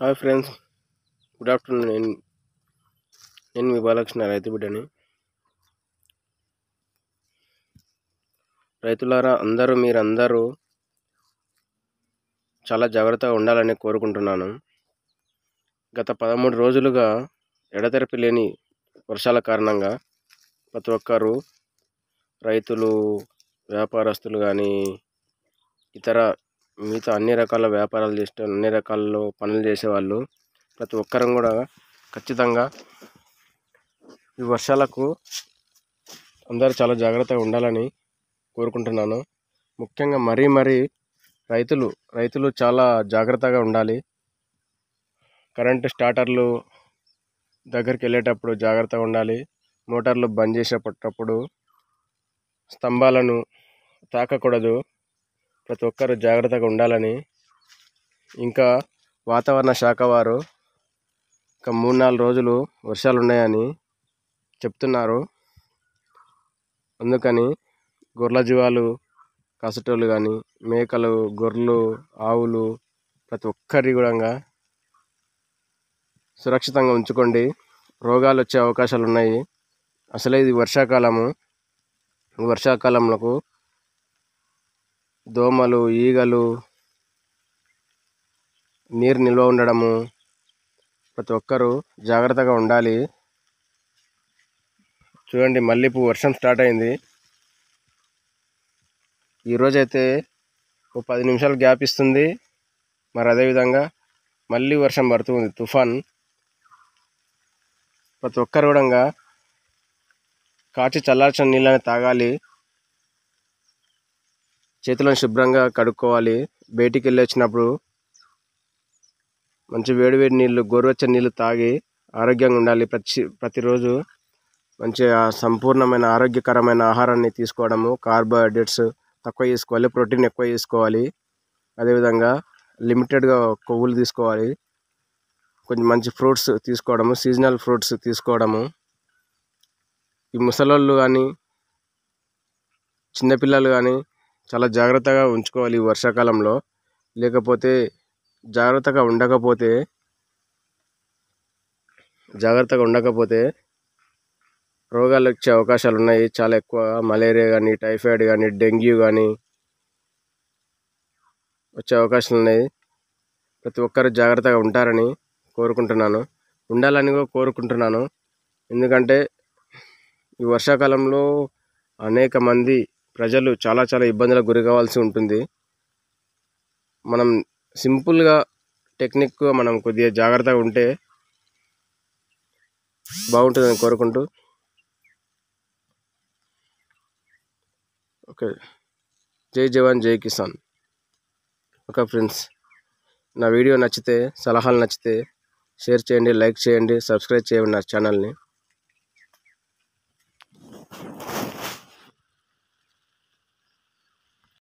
Hi friends, good afternoon. నేను మీ బాలకృష్ణ, రైతు బిడ్డని. రైతులారా, మీరందరూ చాలా జాగ్రత్తగా ఉండాలని కోరుకుంటున్నాను. గత 13 రోజులుగా ఎడతెరిపి లేని వర్షాల కారణంగా ప్రతి ఒక్కరు, రైతులు, వ్యాపారస్తులు కానీ ఇతర మిగతా అన్ని రకాల వ్యాపారాలు చేసే అన్ని రకాలలో పనులు చేసేవాళ్ళు ప్రతి ఒక్కరం కూడా ఖచ్చితంగా ఈ వర్షాలకు అందరూ చాలా జాగ్రత్తగా ఉండాలని కోరుకుంటున్నాను. ముఖ్యంగా మరీ రైతులు చాలా జాగ్రత్తగా ఉండాలి. కరెంటు స్టార్టర్లు దగ్గరికి వెళ్ళేటప్పుడు జాగ్రత్తగా ఉండాలి. మోటార్లు బంద్ చేసేటప్పుడు స్తంభాలను తాకకూడదు. ప్రతి ఒక్కరు జాగ్రత్తగా ఉండాలని, ఇంకా వాతావరణ శాఖ వారు ఇంకా 3-4 రోజులు వర్షాలు ఉన్నాయని చెప్తున్నారు. అందుకని గొర్రెల జీవాలు కాసేటోళ్ళు కానీ, మేకలు, గొర్రెలు, ఆవులు ప్రతి ఒక్కరి కూడా సురక్షితంగా ఉంచుకోండి. రోగాలు వచ్చే అవకాశాలు ఉన్నాయి. అసలే ఇది వర్షాకాలము. ఈ వర్షాకాలంలో దోమలు, ఈగలు, నీరు నిల్వ ఉండడము, ప్రతి ఒక్కరూ జాగ్రత్తగా ఉండాలి. చూడండి, మళ్ళీ ఇప్పుడు వర్షం స్టార్ట్ అయింది. ఈరోజైతే ఓ 10 నిమిషాలు గ్యాప్ ఇస్తుంది. మరి అదేవిధంగా మళ్ళీ వర్షం పడుతుంది, తుఫాన్. ప్రతి ఒక్కరు కూడా కాచి చల్లార్చిన నీళ్ళని తాగాలి. చేతులను శుభ్రంగా కడుక్కోవాలి. బయటికి వెళ్ళి వచ్చినప్పుడు మంచి వేడివేడి నీళ్ళు, గోరువెచ్చని నీళ్ళు తాగి ఆరోగ్యంగా ఉండాలి. ప్రతిరోజు మంచిగా సంపూర్ణమైన ఆరోగ్యకరమైన ఆహారాన్ని తీసుకోవడము. కార్బోహైడ్రేట్స్ తక్కువ తీసుకోవాలి, ప్రోటీన్ ఎక్కువ తీసుకోవాలి. అదేవిధంగా లిమిటెడ్గా కొవ్వులు తీసుకోవాలి. కొంచెం మంచి ఫ్రూట్స్ తీసుకోవడము, సీజనల్ ఫ్రూట్స్ తీసుకోవడము. ఈ ముసలోళ్ళు కానీ చిన్నపిల్లలు కానీ చాలా జాగ్రత్తగా ఉంచుకోవాలి ఈ వర్షాకాలంలో. లేకపోతే జాగ్రత్తగా ఉండకపోతే రోగాలు వచ్చే అవకాశాలు ఉన్నాయి చాలా ఎక్కువ. మలేరియా కానీ, టైఫాయిడ్ కానీ, డెంగ్యూ కానీ వచ్చే అవకాశాలు ఉన్నాయి. ప్రతి ఒక్కరు జాగ్రత్తగా ఉంటారని కోరుకుంటున్నాను, ఉండాలని కూడా కోరుకుంటున్నాను. ఎందుకంటే ఈ వర్షాకాలంలో అనేక మంది ప్రజలు చాలా ఇబ్బందులకు గురి కావాల్సి ఉంటుంది. మనం సింపుల్గా టెక్నిక్గా మనం కొద్దిగా జాగ్రత్తగా ఉంటే బాగుంటుందని కోరుకుంటూ, ఓకే. జై జవాన్, జై కిసాన్. ఓకే ఫ్రెండ్స్, నా వీడియో నచ్చితే, సలహాలు నచ్చితే షేర్ చేయండి, లైక్ చేయండి, సబ్స్క్రైబ్ చేయండి నా ఛానల్ని.